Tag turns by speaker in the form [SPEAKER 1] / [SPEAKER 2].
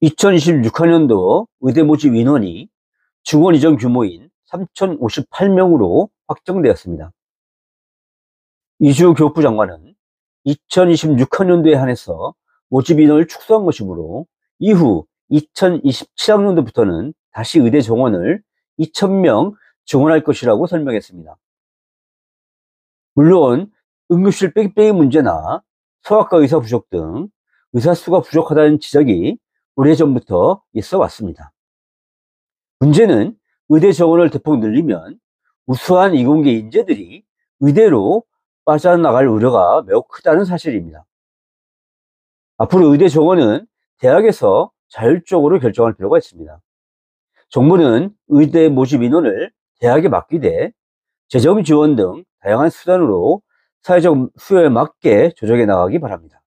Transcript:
[SPEAKER 1] 2026학년도 의대 모집 인원이 중원 이전 규모인 3,058명으로 확정되었습니다. 이주호 교육부 장관은 2026학년도에 한해서 모집 인원을 축소한 것이므로 이후 2027학년도부터는 다시 의대 정원을 2,000명 증원할 것이라고 설명했습니다. 물론 응급실 빼기 문제나 소아과 의사 부족 등 의사 수가 부족하다는 지적이 오래전부터 있어 왔습니다. 문제는 의대 정원을 대폭 늘리면 우수한 이공계 인재들이 의대로 빠져나갈 우려가 매우 크다는 사실입니다. 앞으로 의대 정원은 대학에서 자율적으로 결정할 필요가 있습니다. 정부는 의대 모집 인원을 대학에 맡기되 재정 지원 등 다양한 수단으로 사회적 수요에 맞게 조정해 나가기 바랍니다.